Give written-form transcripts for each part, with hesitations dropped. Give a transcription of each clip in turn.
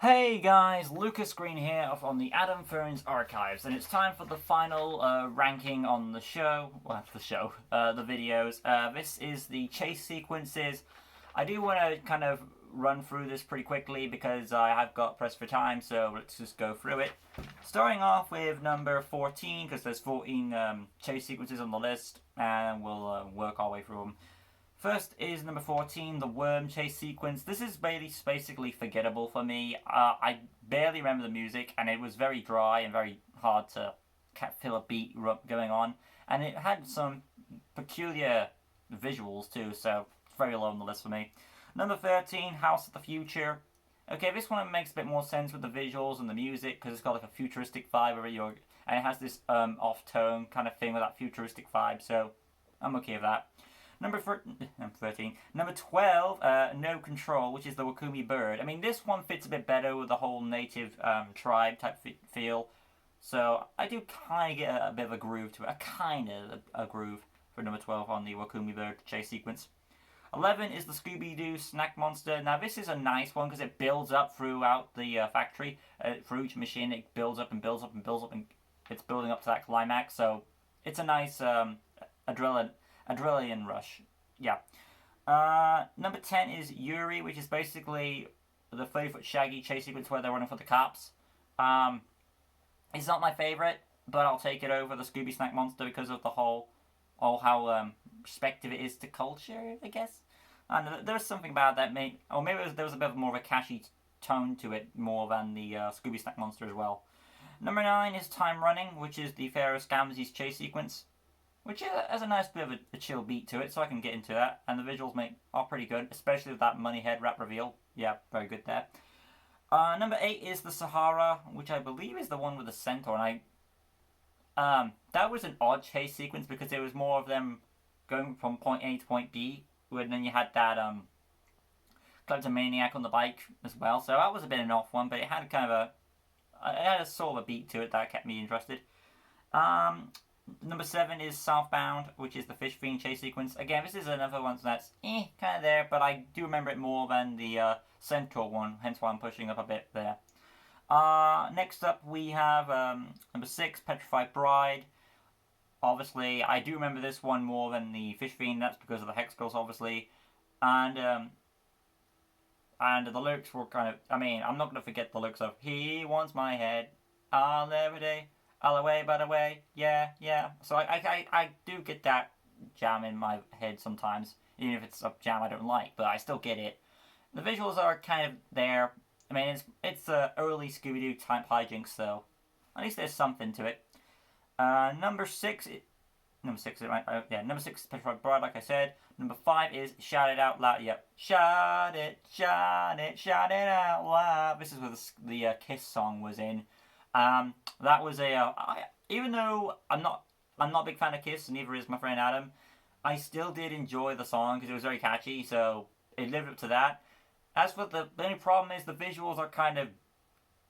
Hey guys, Lucas Green here on the Adam Ferns Archives, and it's time for the final ranking on the show. Well, the videos. This is the chase sequences. I do want to kind of run through this pretty quickly because I have got pressed for time, so let's just go through it. Starting off with number 14, because there's 14 chase sequences on the list, and we'll work our way through them. First is number 14, the worm chase sequence. This is basically forgettable for me. I barely remember the music, and it was very dry and very hard to feel a beat going on. And it had some peculiar visuals too, so it's very low on the list for me. Number 13, House of the Future. Okay, this one makes a bit more sense with the visuals and the music because it's got like a futuristic vibe over your, and it has this off-tone kind of thing with that futuristic vibe. So I'm okay with that. Number 13. Number 12, No Control, which is the Wakumi bird. I mean, this one fits a bit better with the whole native tribe type feel. So I do kind of get a bit of a groove to it. A groove for number 12 on the Wakumi bird chase sequence. 11 is the Scooby-Doo snack monster. Now, this is a nice one because it builds up throughout the factory. For each machine, it builds up and builds up and builds up, and it's building up to that climax. So it's a nice adrenaline rush. Yeah. Number 10 is Yuri, which is basically the 30-foot Shaggy chase sequence where they're running for the cops. It's not my favorite, but I'll take it over the Scooby Snack Monster because of the whole, how respective it is to culture, I guess. And there's something about that, maybe there was a bit more of a catchy tone to it more than the Scooby Snack Monster as well. Number 9 is Time Running, which is the Pharaoh Scamsy's chase sequence, which has a nice bit of a chill beat to it, so I can get into that. And the visuals are pretty good, especially with that money head wrap reveal. Yeah, very good there. Number 8 is the Sahara, which I believe is the one with the centaur. And that was an odd chase sequence because it was more of them going from point A to point B, and then you had that kleptomaniac on the bike as well. So that was a bit of an off one, but it had a sort of a beat to it that kept me interested. Number 7 is Southbound, which is the Fish Fiend chase sequence. Again, this is another one that's kind of there, but I do remember it more than the Centaur one, hence why I'm pushing up a bit there. Next up, we have number 6, Petrified Bride. Obviously, I do remember this one more than the Fish Fiend. That's because of the Hex Girls, obviously. And the lyrics were kind of, I'm not going to forget the lyrics of He wants my head all every day. All away, by the way, yeah. So I do get that jam in my head sometimes, even if it's a jam I don't like, but I still get it. The visuals are kind of there. It's early Scooby-Doo type hijinks, so at least there's something to it. Number 6 is Petrified Bride, like I said. Number 5 is Shout It Out Loud. Yep, shout it out loud. This is where the Kiss song was in. That was even though I'm not a big fan of Kiss, and neither is my friend Adam, I still did enjoy the song because it was very catchy, so it lived up to that. As for the only problem is the visuals are kind of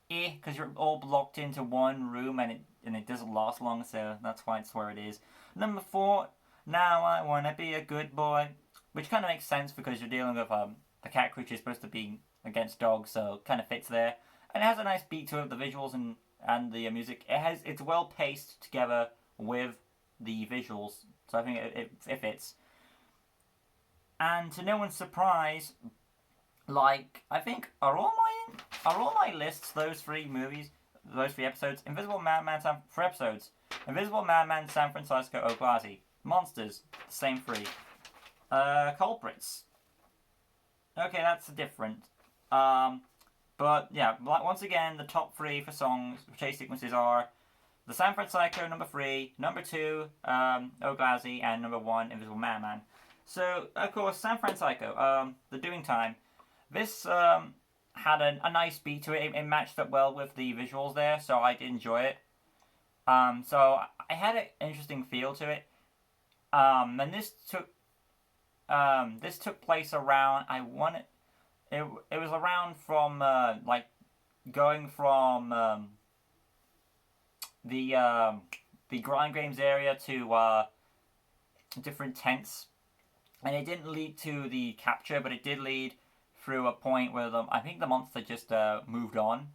because you're all locked into one room and it doesn't last long, so that's why it's where it is. Number 4, Now I Wanna Be a Good Boy, which kind of makes sense because you're dealing with the cat creature is supposed to be against dogs, so it kind of fits there. And it has a nice beat to it, the visuals and the music. It's well paced together with the visuals, so I think it fits. And to no one's surprise, I think are all my lists those 3 movies, those 3 episodes. Invisible Madman, 4 episodes. Invisible Madman, San Francisco, Oglazzi. Monsters, same 3. Culprits. Okay, that's different. But yeah, once again, the top 3 for songs, chase sequences are the San Francisco, number 3, number 2, Oglazzi, and number 1, Invisible Madman. So, of course, San Francisco, the doing time. This had a nice beat to it. It matched up well with the visuals there, so I did enjoy it. So I had an interesting feel to it. And this took place around. It was around from going from the Grind Games area to different tents, and it didn't lead to the capture, but it did lead through a point where I think the monster just moved on,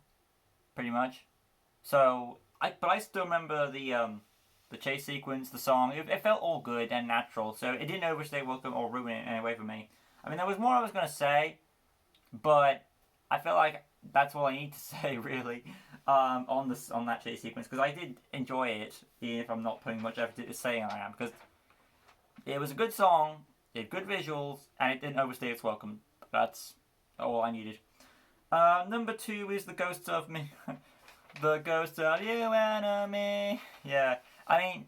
pretty much. So but I still remember the chase sequence, the song. It felt all good and natural, so it didn't overstay welcome or ruin it in any way for me. I mean, there was more I was gonna say, but I felt like that's all I need to say really on that chase sequence, because I did enjoy it, even if I'm not putting much effort into saying I am, because it was a good song, it had good visuals, and it didn't overstay its welcome. That's all I needed. Number 2 is The Ghost of Me. The Ghost of You and Me. Yeah, I mean,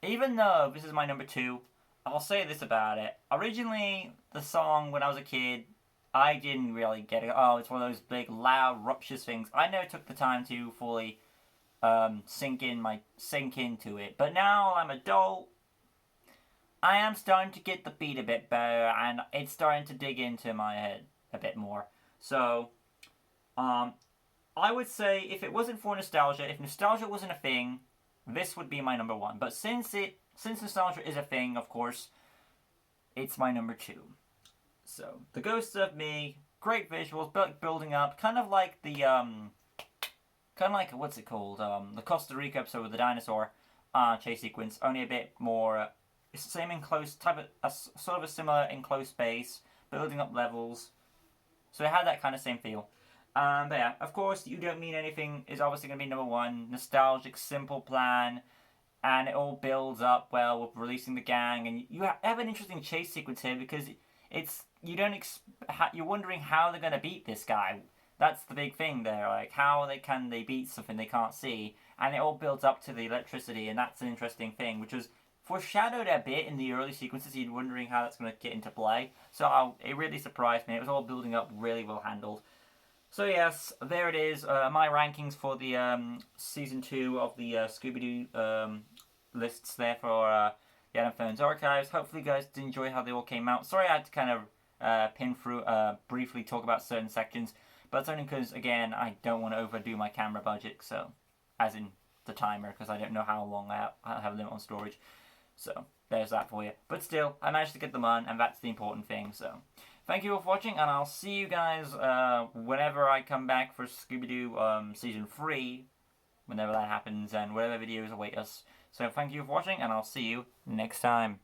even though this is my number 2, I'll say this about it. Originally, the song, when I was a kid, I didn't really get it. Oh, it's one of those big, loud, rupturous things. I never took the time to fully sink into it. But now I'm adult, I am starting to get the beat a bit better, and it's starting to dig into my head a bit more. So, I would say if it wasn't for nostalgia, if nostalgia wasn't a thing, this would be my number 1. But since nostalgia is a thing, of course, it's my number 2. So, The Ghost of Me, great visuals, building up, kind of like what's it called? The Costa Rica episode with the dinosaur chase sequence, only a bit more. It's the same enclosed sort of a similar enclosed space, building up levels. So it had that kind of same feel. But yeah, of course, You Don't Mean Anything is obviously going to be number 1. Nostalgic, simple plan, and it all builds up well with releasing the gang, and you have an interesting chase sequence here because you're wondering how they're going to beat this guy. That's the big thing there, like how can they beat something they can't see, and it all builds up to the electricity, and that's an interesting thing, which was foreshadowed a bit in the early sequences. You're wondering how that's going to get into play, so it really surprised me. It was all building up really well handled. So yes, there it is, my rankings for the season 2 of the Scooby-Doo lists there for the Adam Phone's Archives. Hopefully you guys did enjoy how they all came out. Sorry I had to kind of pin through, briefly talk about certain sections, but it's only because, again, I don't want to overdo my camera budget, so, as in the timer, because I don't know how long I have a limit on storage. So, there's that for you. But still, I managed to get them on, and that's the important thing, so. Thank you all for watching, and I'll see you guys whenever I come back for Scooby-Doo Season 3, whenever that happens, and whatever videos await us. So thank you for watching, and I'll see you next time.